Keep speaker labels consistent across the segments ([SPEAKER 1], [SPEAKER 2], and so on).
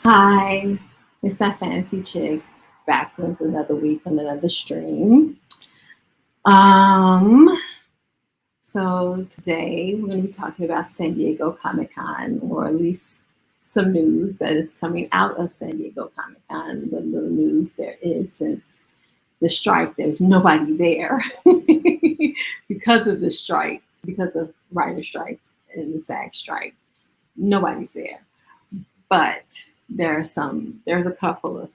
[SPEAKER 1] Hi, it's that fancy chick back with another week on another stream. Um, so today we're going to be talking about San Diego Comic Con, or at least some news that is coming out of San Diego Comic Con. What little news there is since the strike, there's nobody there because of the strikes, because of writer strikes and the SAG strike. Nobody's there, but there's a couple of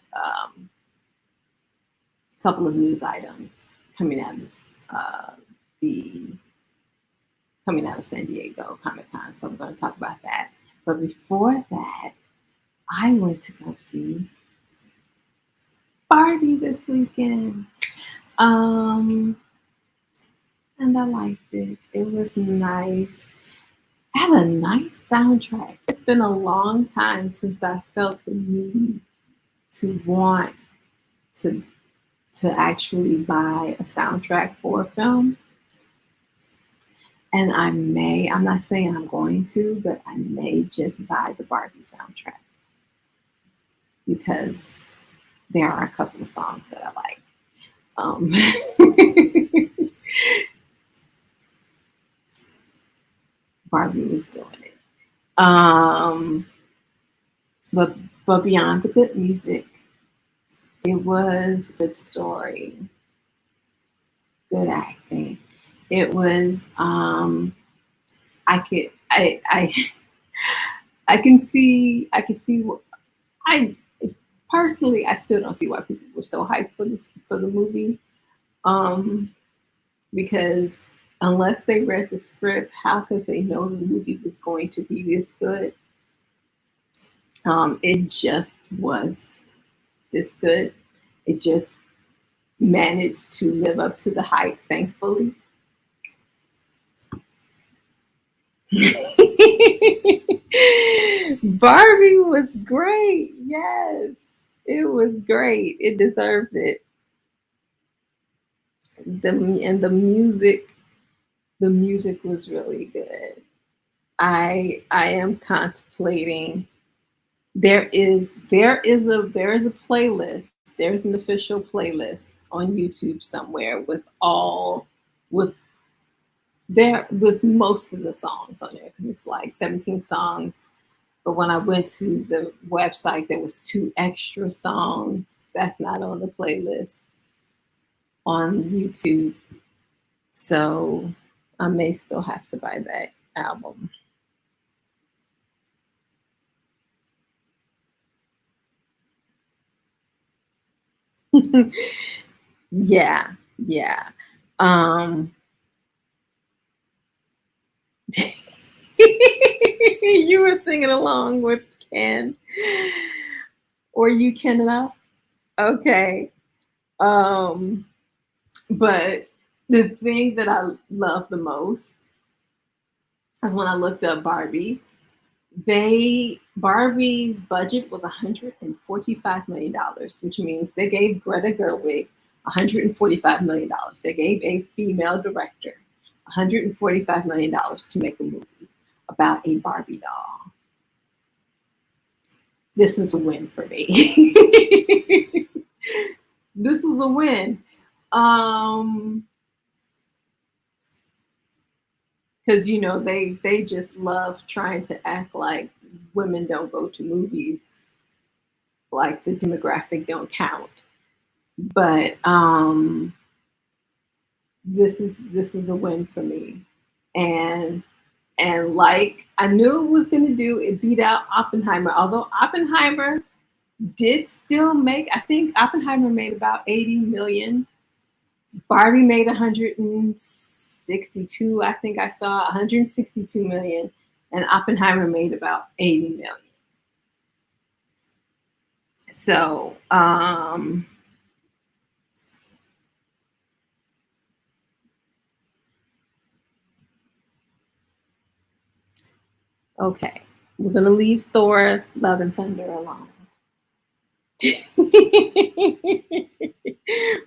[SPEAKER 1] news items coming out of the coming out of San Diego Comic Con. So I'm going to talk about that. But before that, I went to go see Barbie this weekend. Um, and I liked it. It was nice. It had a nice soundtrack. It's been a long time since I felt the need to want to actually buy a soundtrack for a film. And I'm not saying I'm going to, but I may just buy the Barbie soundtrack because there are a couple of songs that I like. Um, Barbie was doing it. Um, but beyond the good music, it was a good story, good acting. It was I I can see what I personally I still don't see why people were so hyped for the movie. Um, because unless they read the script, how could they know the movie was going to be this good? It just was this good. It just managed to live up to the hype, thankfully. Barbie was great. Yes, it was great. It deserved it. And the music was really good. I am contemplating. There is a playlist. There's an official playlist on YouTube somewhere with with most of the songs on there because it's like 17 songs. But when I went to the website, there was two extra songs that's not on the playlist on YouTube. So I may still have to buy that album. Yeah, yeah. Um you were singing along with Ken or you Ken enough? Okay. Um but the thing that I love the most is when I looked up Barbie. Barbie's budget was $145 million, which means they gave Greta Gerwig $145 million. They gave a female director $145 million to make a movie about a Barbie doll. This is a win for me. This is a win. Um, because they just love trying to act like women don't go to movies, like the demographic don't count. But this is a win for me, and like I knew it was going to do, it beat out Oppenheimer. Although Oppenheimer did still make, I think Oppenheimer made about 80 million. Barbie made 162. I think I saw 162 million, and Oppenheimer made about 80 million. So okay, we're gonna leave Thor: Love and Thunder alone.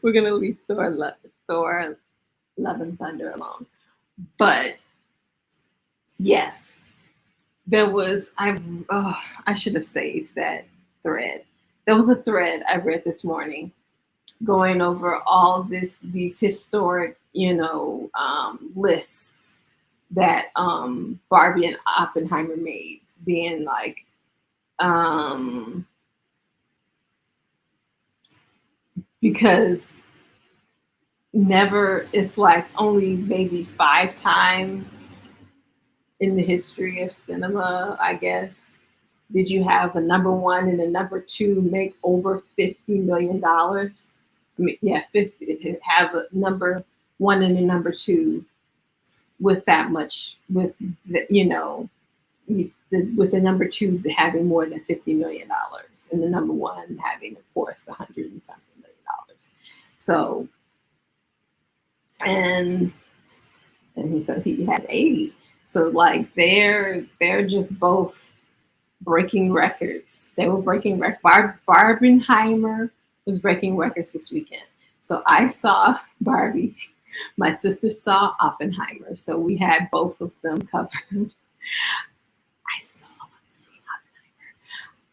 [SPEAKER 1] We're gonna leave Thor: Love and Thunder alone. But yes, there was I should have saved that thread. There was a thread I read this morning going over all these historic, lists that Barbie and Oppenheimer made, being like um, because never it's like only maybe 5 times in the history of cinema, I guess, did you have a number one and a number two make over $50 million? I mean, yeah, 50. Have a number one and a number two with that much, with the, with the number two having more than $50 million, and the number one having, of course, 100 and something million. So, and he said he had 80. So like they're just both breaking records. They were breaking records. Barbenheimer was breaking records this weekend. So I saw Barbie. My sister saw Oppenheimer. So we had both of them covered. I still want to see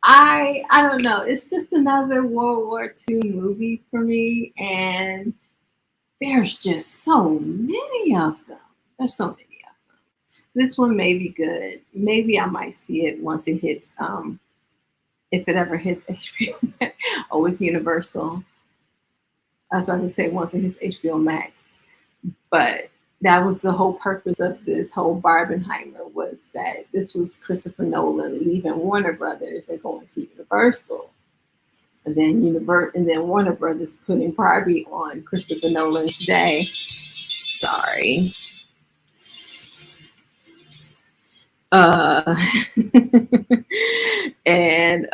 [SPEAKER 1] Oppenheimer. I don't know. It's just another World War II movie for me, and there's just so many of them. There's so many of them. This one may be good. Maybe I might see it once it hits, if it ever hits HBO Max. Oh, it's Universal. I was about to say once it hits HBO Max. But that was the whole purpose of this whole Barbenheimer, was that this was Christopher Nolan leaving Warner Brothers and going to Universal. And then Warner Brothers putting Barbie on Christopher Nolan's day. Sorry. And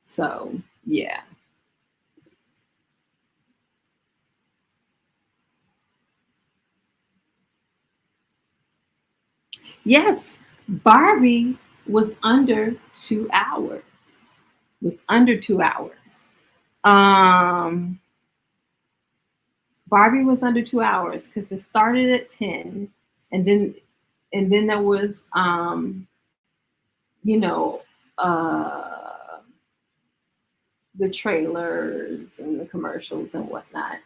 [SPEAKER 1] so yeah. Yes, Barbie was under 2 hours. Was under 2 hours. Um, Barbie was under 2 hours because it started at 10, and then there was you know uh, the trailers and the commercials and whatnot,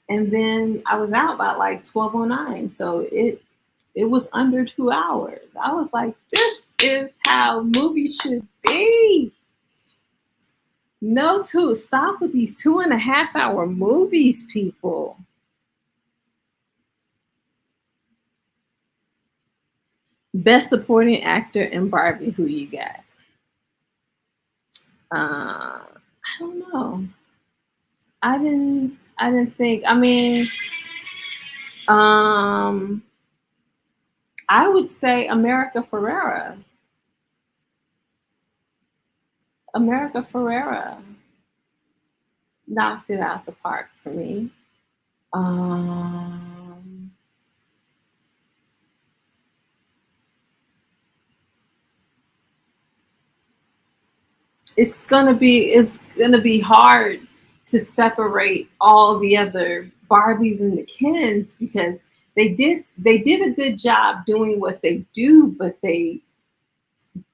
[SPEAKER 1] and then I was out by like 12:09. So it was under 2 hours. I was like, this is how movies should be. No, stop with these 2.5 hour movies, people. Best supporting actor in Barbie, who you got? I don't know. I didn't think. I mean, um, I would say America Ferrera. America Ferrera knocked it out the park for me. Um, it's gonna be hard to separate all the other Barbies and the Kens, because they did a good job doing what they do, but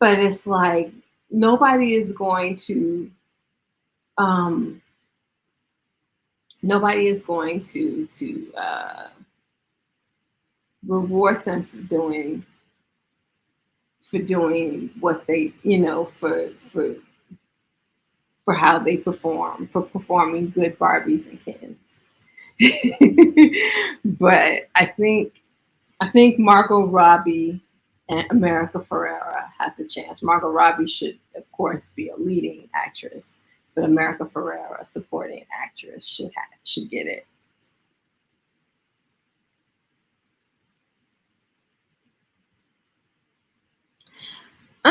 [SPEAKER 1] it's like nobody is going to um nobody is going to reward them for doing what they, for how they perform, for performing good Barbies and Kens. But I think Margot Robbie and America Ferrera has a chance. Margot Robbie should, of course, be a leading actress, but America Ferrera, a supporting actress, should get it. Uh,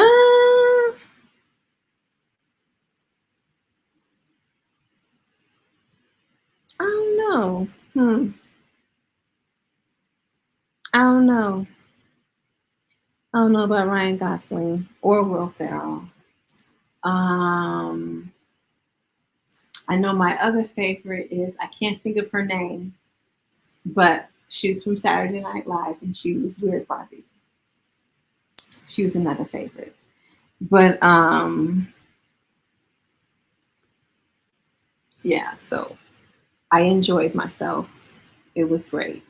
[SPEAKER 1] I don't know. I don't know. I don't know about Ryan Gosling or Will Ferrell. Um, I know my other favorite is, I can't think of her name, but she's from Saturday Night Live, and she was Weird Barbie. She was another favorite. But yeah, so I enjoyed myself. It was great.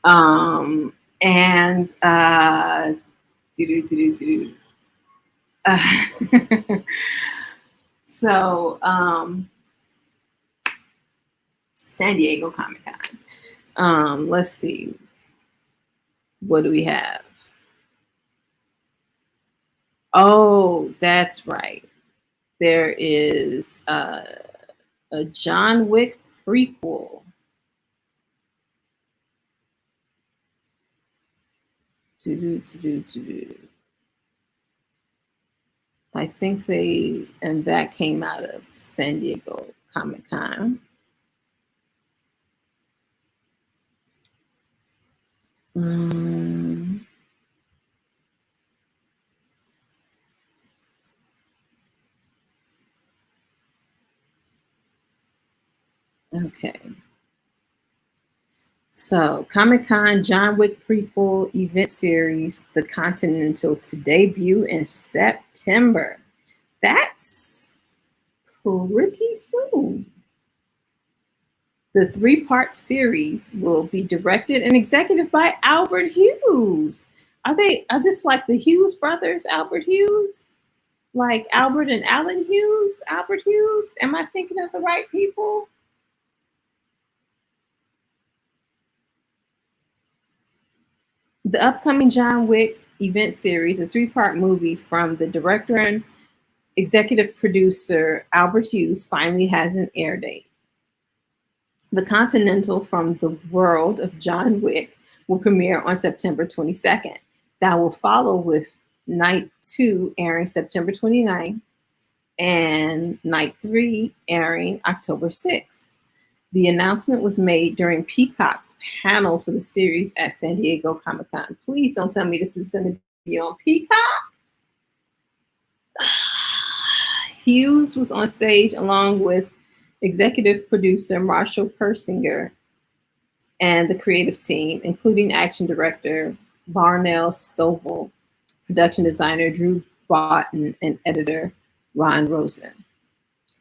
[SPEAKER 1] And doo-doo-doo-doo-doo. uh so San Diego Comic Con. Let's see, what do we have? Oh, that's right. There is a John Wick prequel. To do to do to do. I think and that came out of San Diego Comic Con. Um, okay. So, Comic Con John Wick prequel event series, The Continental, to debut in September. That's pretty soon. The three-part series will be directed and executive by Albert Hughes. Are this like the Hughes brothers, Albert Hughes? Like Albert and Alan Hughes? Albert Hughes? Am I thinking of the right people? The upcoming John Wick event series, a three-part movie from the director and executive producer Albert Hughes, finally has an air date. The Continental from the world of John Wick will premiere on September 22nd. That will follow with Night 2 airing September 29th and Night 3 airing October 6th. The announcement was made during Peacock's panel for the series at San Diego Comic Con. Please don't tell me this is going to be on Peacock. Hughes was on stage along with executive producer Marshall Persinger and the creative team, including action director Larnell Stovall, production designer Drew Broughton, and editor Ron Rosen.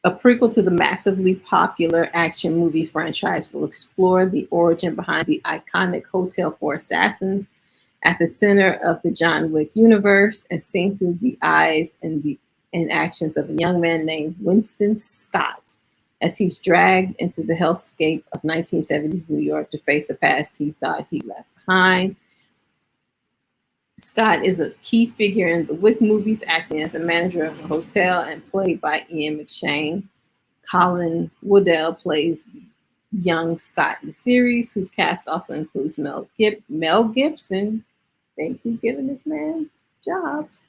[SPEAKER 1] A prequel to the massively popular action movie franchise will explore the origin behind the iconic Hotel for Assassins at the center of the John Wick universe and seen through the eyes and actions of a young man named Winston Scott as he's dragged into the hellscape of 1970s New York to face a past he thought he left behind. Scott is a key figure in the Wick movies, acting as a manager of a hotel and played by Ian McShane. Colin Woodell plays young Scott in the series, whose cast also includes Mel Gibson. They keep giving this man jobs.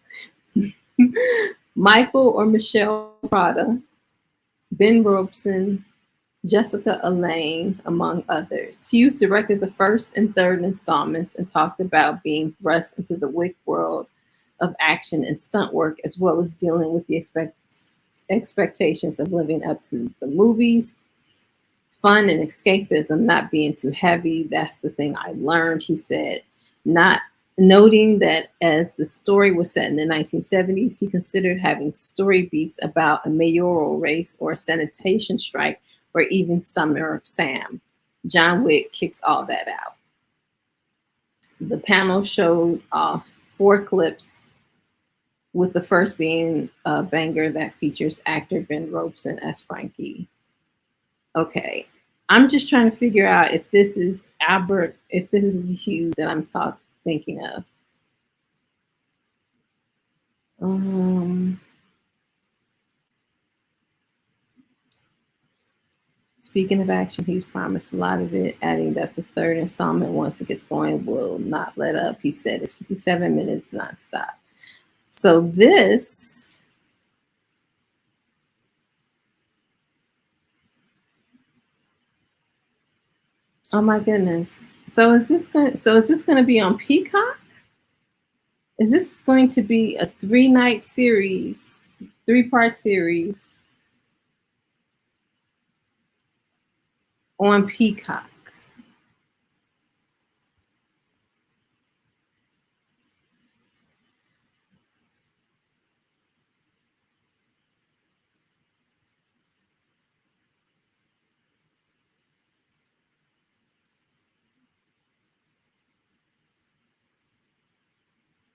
[SPEAKER 1] Michael or Michelle Prada, Ben Robeson, Jessica Elaine, among others. Hughes directed the first and third installments and talked about being thrust into the Wick world of action and stunt work, as well as dealing with the expectations of living up to the movies. Fun and escapism, not being too heavy. That's the thing I learned, he said. Not noting that as the story was set in the 1970s, he considered having story beats about a mayoral race or a sanitation strike or even Summer of Sam. John Wick kicks all that out. The panel showed off 4 clips, with the first being a banger that features actor Ben Robeson as Frankie. Okay, I'm just trying to figure out if this is if this is the Hughes that I'm thinking of. Speaking of action, he's promised a lot of it, adding that the third installment, once it gets going, will not let up. He said it's 57 minutes nonstop. So this, oh my goodness. So is this going to be on Peacock? Is this going to be a 3-night series, 3-part series on Peacock?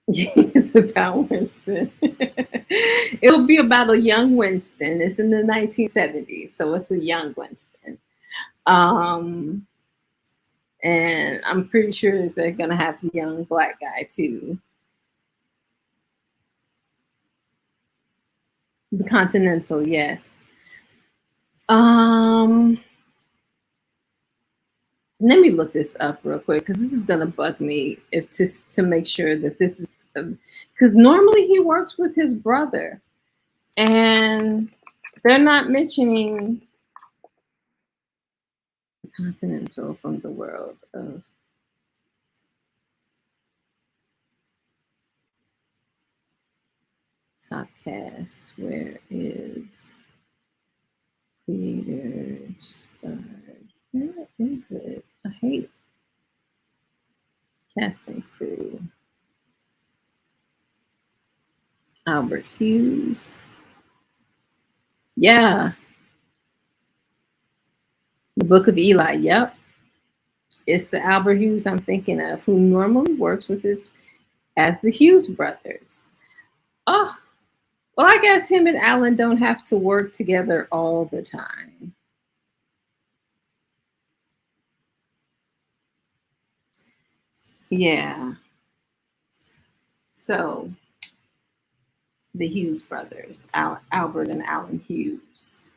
[SPEAKER 1] It's about Winston. It'll be about a young Winston. It's in the 1970s, so it's a young Winston. Um, and I'm pretty sure they're gonna have the young black guy too. The Continental, yes. Um, Let me look this up real quick because this is gonna bug me if to make sure that this is because normally he works with his brother and they're not mentioning Continental from the world of top cast. Where is creators? Where is it? I hate casting crew. Albert Hughes. Yeah, the Book of Eli. Yep, it's the Albert Hughes I'm thinking of, who normally works with his as the Hughes brothers. Oh, well, I guess him and Alan don't have to work together all the time. Yeah. So the Hughes brothers, Albert and Alan Hughes.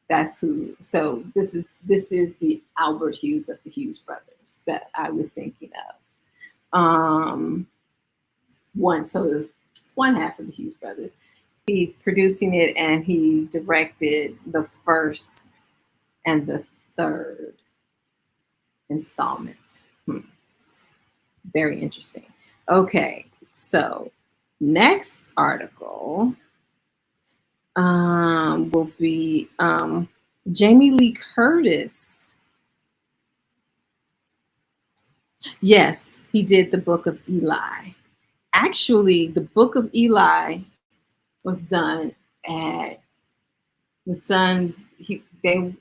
[SPEAKER 1] That's who. So this is the Albert Hughes of the Hughes brothers that I was thinking of. One so one half of the Hughes brothers. He's producing it and he directed the first and the third installment. Hmm. Very interesting. Okay, so next article will be Jamie Lee Curtis. Yes, he did the Book of Eli. Actually, the Book of Eli was done at was done. The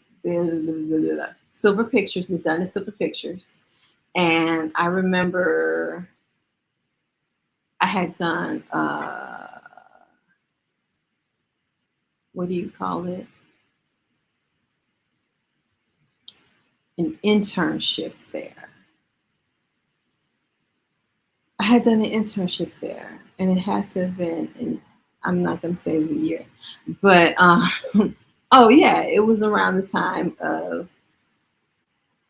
[SPEAKER 1] Silver Pictures was done at Silver Pictures, and I remember I had done what do you call it? An internship there. I had done an internship there, and it had to have been in. I'm not going to say the year, but oh yeah, it was around the time of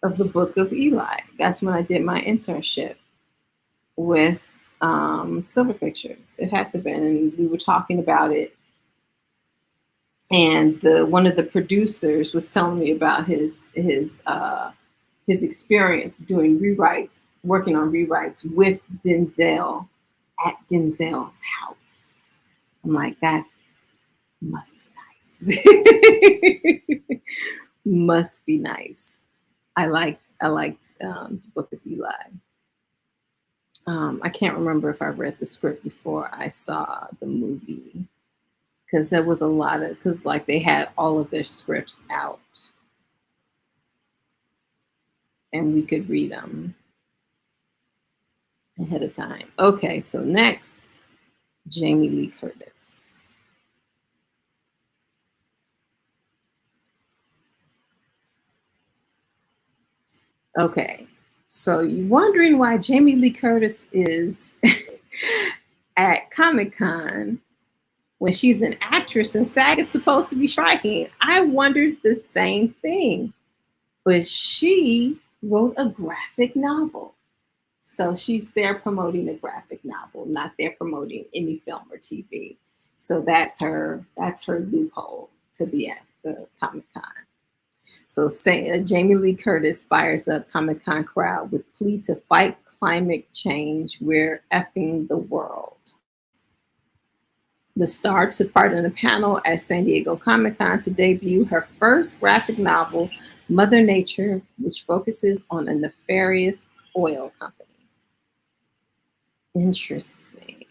[SPEAKER 1] the Book of Eli. That's when I did my internship with Silver Pictures. It has to have been, and we were talking about it. And the one of the producers was telling me about his experience doing rewrites, working on rewrites with Denzel at Denzel's house. I'm like, that's must be nice. Must be nice. I liked the Book of Eli. I can't remember if I read the script before I saw the movie because there was a lot of because like they had all of their scripts out and we could read them ahead of time. Okay, so next, Jamie Lee Curtis. Okay, so you're wondering why Jamie Lee Curtis is at Comic Con when she's an actress and SAG is supposed to be striking. I wondered the same thing, but she wrote a graphic novel. So she's there promoting a graphic novel, not there promoting any film or TV. So that's her loophole to be at the Comic Con. So say, Jamie Lee Curtis fires up Comic Con crowd with plea to fight climate change. We're effing the world. The star took part in a panel at San Diego Comic Con to debut her first graphic novel, Mother Nature, which focuses on a nefarious oil company. Interesting.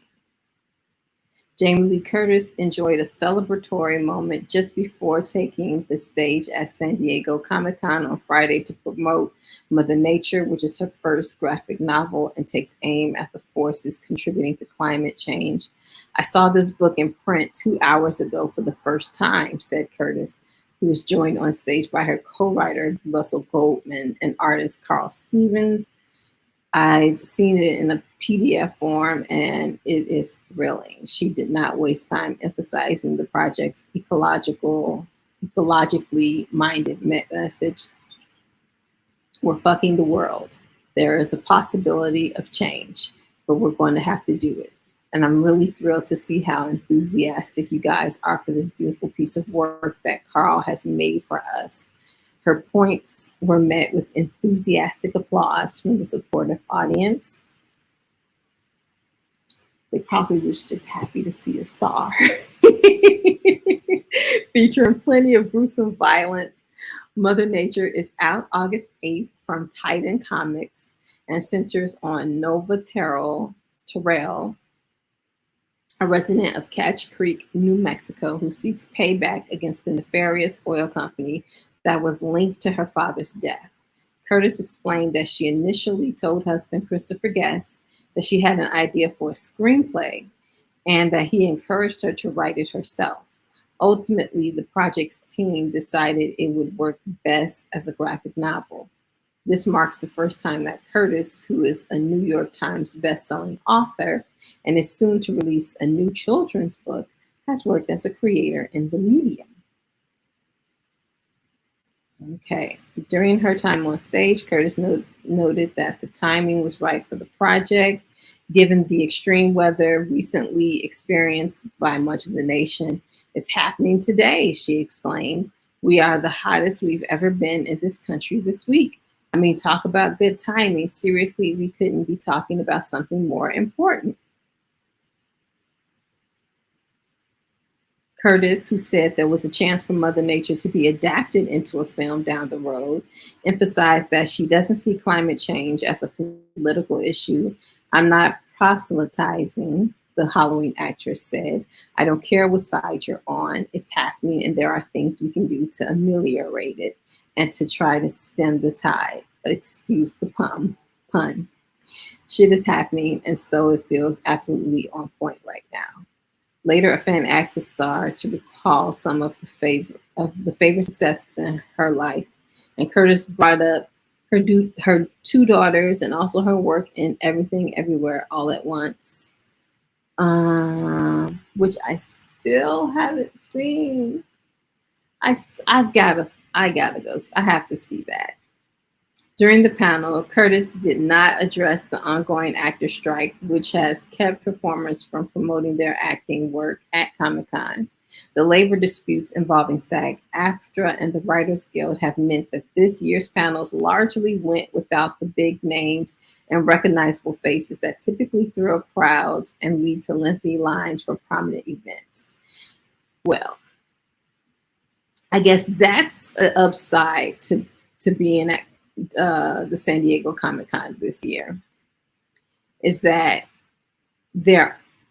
[SPEAKER 1] Jamie Lee Curtis enjoyed a celebratory moment just before taking the stage at San Diego Comic Con on Friday to promote Mother Nature, which is her first graphic novel and takes aim at the forces contributing to climate change. I saw this book in print 2 hours ago for the first time, said Curtis, who was joined on stage by her co writer, Russell Goldman, and artist Carl Stevens. I've seen it in a PDF form and it is thrilling. She did not waste time emphasizing the project's ecologically minded message. We're fucking the world. There is a possibility of change, but we're going to have to do it. And I'm really thrilled to see how enthusiastic you guys are for this beautiful piece of work that Carl has made for us. Her points were met with enthusiastic applause from the supportive audience. They probably was just happy to see a star. Featuring plenty of gruesome violence, Mother Nature is out August 8th from Titan Comics and centers on Nova Terrell, a resident of Catch Creek, New Mexico, who seeks payback against the nefarious oil company that was linked to her father's death. Curtis explained that she initially told husband Christopher Guest that she had an idea for a screenplay and that he encouraged her to write it herself. Ultimately, the project's team decided it would work best as a graphic novel. This marks the first time that Curtis, who is a New York Times bestselling author and is soon to release a new children's book, has worked as a creator in the medium. Okay. During her time on stage, Curtis noted that the timing was right for the project, given the extreme weather recently experienced by much of the nation. It's happening today, she exclaimed. We are the hottest we've ever been in this country this week. I mean, talk about good timing. Seriously, we couldn't be talking about something more important. Curtis, who said there was a chance for Mother Nature to be adapted into a film down the road, emphasized that she doesn't see climate change as a political issue. I'm not proselytizing, the Halloween actress said. I don't care what side you're on. It's happening, and there are things we can do to ameliorate it and to try to stem the tide. Excuse the pun. Shit is happening, and so it feels absolutely on point right now. Later, a fan asked the star to recall some of the favorite successes in her life, and Curtis brought up her two daughters and also her work in Everything Everywhere All at Once, which I still haven't seen. I gotta go. I have to see that. During the panel, Curtis did not address the ongoing actor strike, which has kept performers from promoting their acting work at Comic-Con. The labor disputes involving SAG-AFTRA and the Writers Guild have meant that this year's panels largely went without the big names and recognizable faces that typically thrill crowds and lead to lengthy lines for prominent events. Well, I guess that's an upside to being at the San Diego Comic Con this year, is that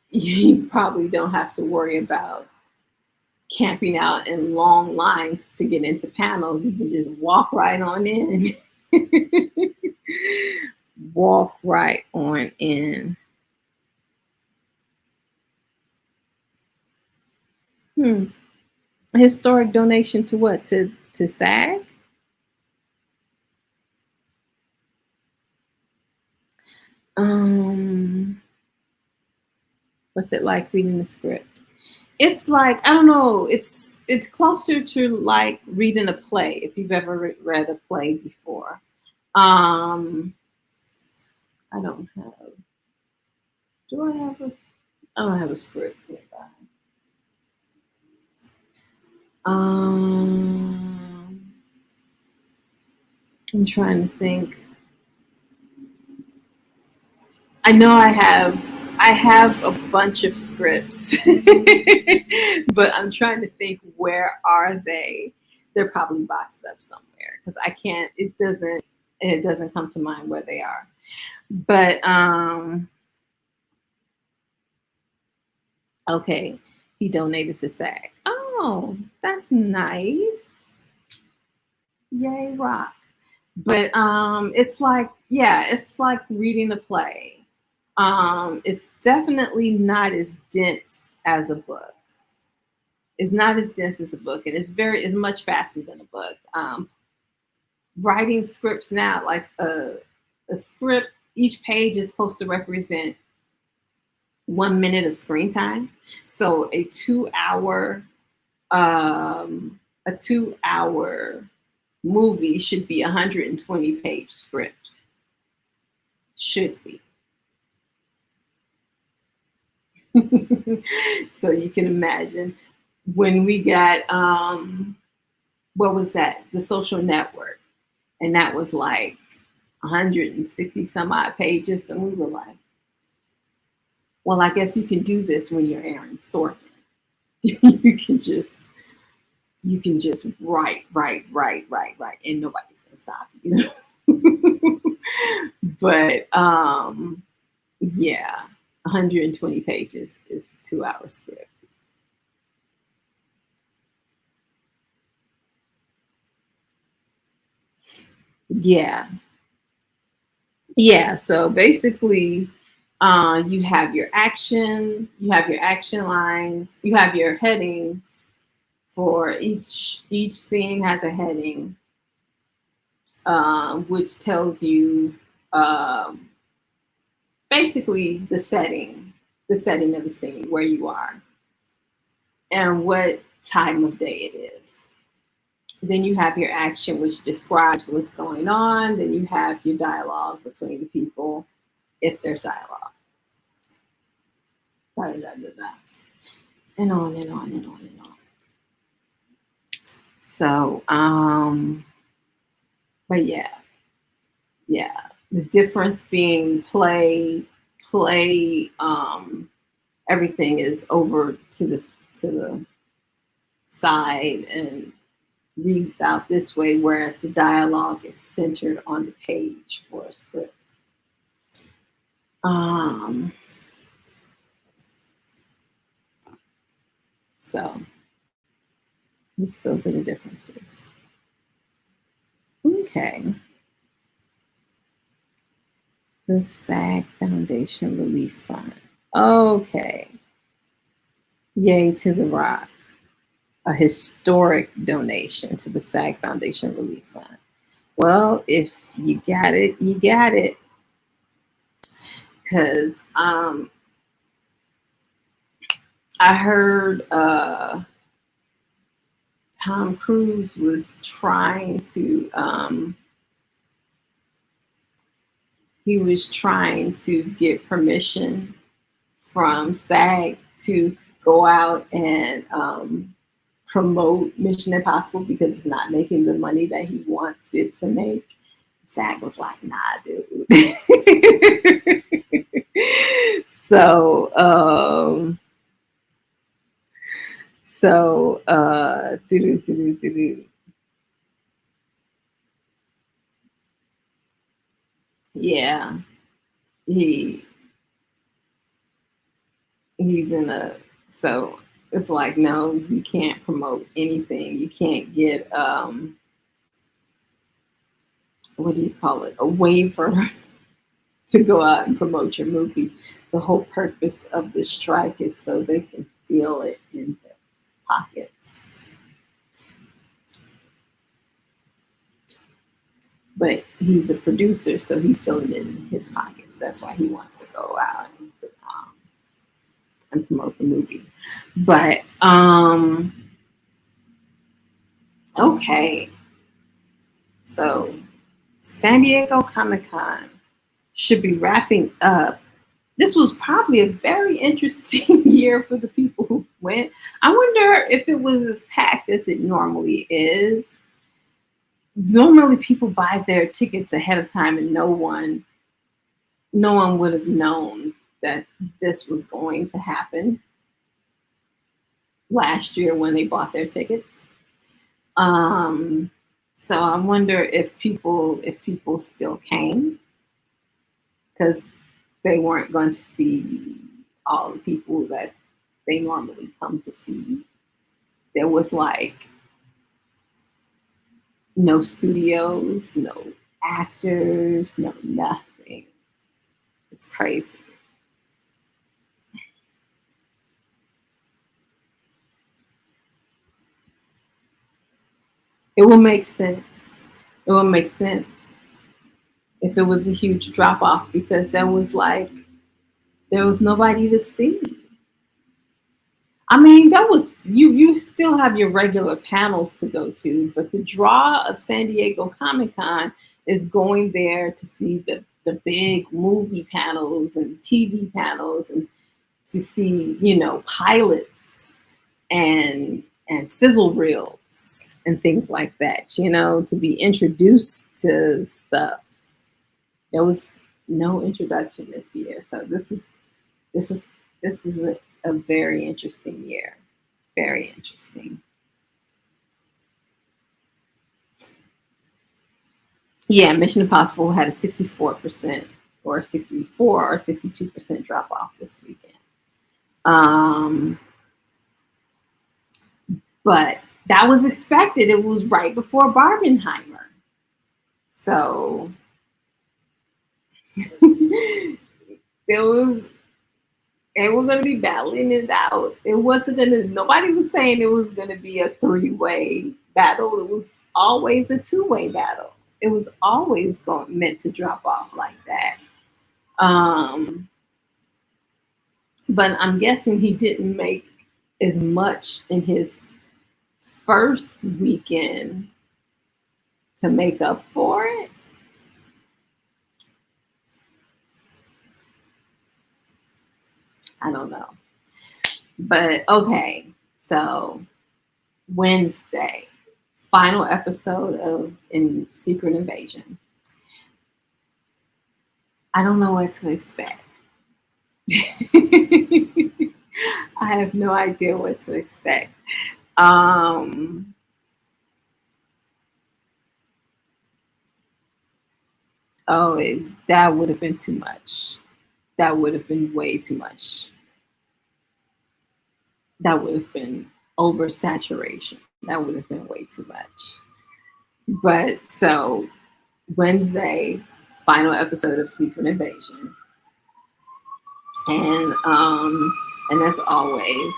[SPEAKER 1] you probably don't have to worry about camping out in long lines to get into panels. You can just walk right on in. Walk right on in. A historic donation to what? To SAG? What's it like reading the script? It's like, I don't know, it's closer to like reading a play, if you've ever read a play before. I don't have, do I have a, I don't have a script nearby. I'm trying to think. I know I have a bunch of scripts, but I'm trying to think, where are they? They're probably boxed up somewhere because I can't. It doesn't come to mind where they are. But Okay, he donated to SAG. Oh, that's nice. Yay, rock. But it's like, yeah, it's like reading a play. It's definitely not as dense as a book. It's not as dense as a book, and it's much faster than a book. Writing scripts now, like a script, each page is supposed to represent 1 minute of screen time. So a 2 hour movie should be 120-page script. Should be. So you can imagine when we got what was that? The Social Network, and that was like 160 some odd pages, and we were like, well, I guess you can do this when you're Aaron Sorkin. You can just write, and nobody's gonna stop you. But yeah, 120 pages is 2 hour script. Yeah, yeah. So basically, you have your action lines, you have your headings for each scene has a heading, which tells you um, basically the setting of the scene, where you are, and what time of day it is. Then you have your action, which describes what's going on. Then you have your dialogue between the people, if there's dialogue. Da, da, da, da, da. And on and on and on and on. So, but yeah, yeah. The difference being play, everything is over to the side and reads out this way, whereas the dialogue is centered on the page for a script. Um, so just those are the differences. Okay. The SAG Foundation Relief Fund. Okay. Yay to the rock. A historic donation to the SAG Foundation Relief Fund. Well, if you got it, you got it. Because I heard Tom Cruise was trying to get permission from SAG to go out and promote Mission Impossible because it's not making the money that he wants it to make. SAG was like, nah, dude. So, yeah, he he's in a so it's like, no, you can't promote anything. You can't get what do you call it? A waiver to go out and promote your movie. The whole purpose of the strike is so they can feel it in their pockets. But he's a producer, so he's feeling it in his pockets. That's why he wants to go out and promote the movie. But okay, so San Diego Comic Con should be wrapping up. This was probably a very interesting year for the people who went. I wonder if it was as packed as it normally is. Normally, people buy their tickets ahead of time, and no one would have known that this was going to happen last year when they bought their tickets. So I wonder if people still came because they weren't going to see all the people that they normally come to see. There was like no studios, no actors, no nothing. It's crazy. It will make sense. It will make sense if it was a huge drop off because there was nobody to see. I mean, that was you still have your regular panels to go to, but the draw of San Diego Comic Con is going there to see the big movie panels and TV panels and to see, pilots and sizzle reels and things like that, to be introduced to stuff. There was no introduction this year. So this is this is a very interesting year. Very interesting. Yeah, Mission Impossible had a 64% or 64 or 62% drop off this weekend. But that was expected. It was right before Barbenheimer. So there was they were going to be battling it out. It wasn't going to, nobody was saying it was going to be a three-way battle. It was always a two-way battle. It was always meant to drop off like that. But I'm guessing he didn't make as much in his first weekend to make up for it. I don't know. But okay, so Wednesday, final episode of Secret Invasion. I don't know what to expect. I have no idea what to expect. That would have been too much. That would have been way too much. That would have been oversaturation. That would have been way too much. But so Wednesday, final episode of Secret Invasion. And as always,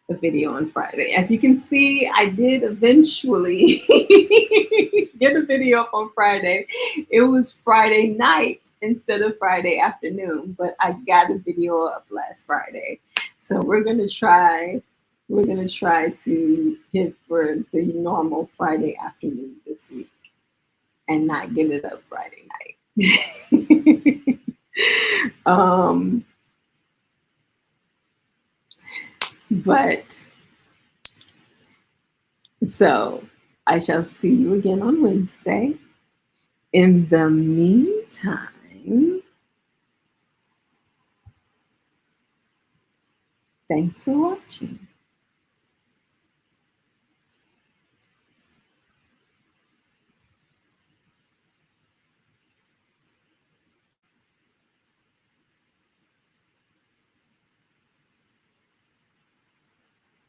[SPEAKER 1] a video on Friday. As you can see, I did eventually get a video up on Friday. It was Friday night instead of Friday afternoon, but I got a video up last Friday. So we're gonna try to hit for the normal Friday afternoon this week and not get it up Friday night. But so I shall see you again on Wednesday. In the meantime, thanks for watching.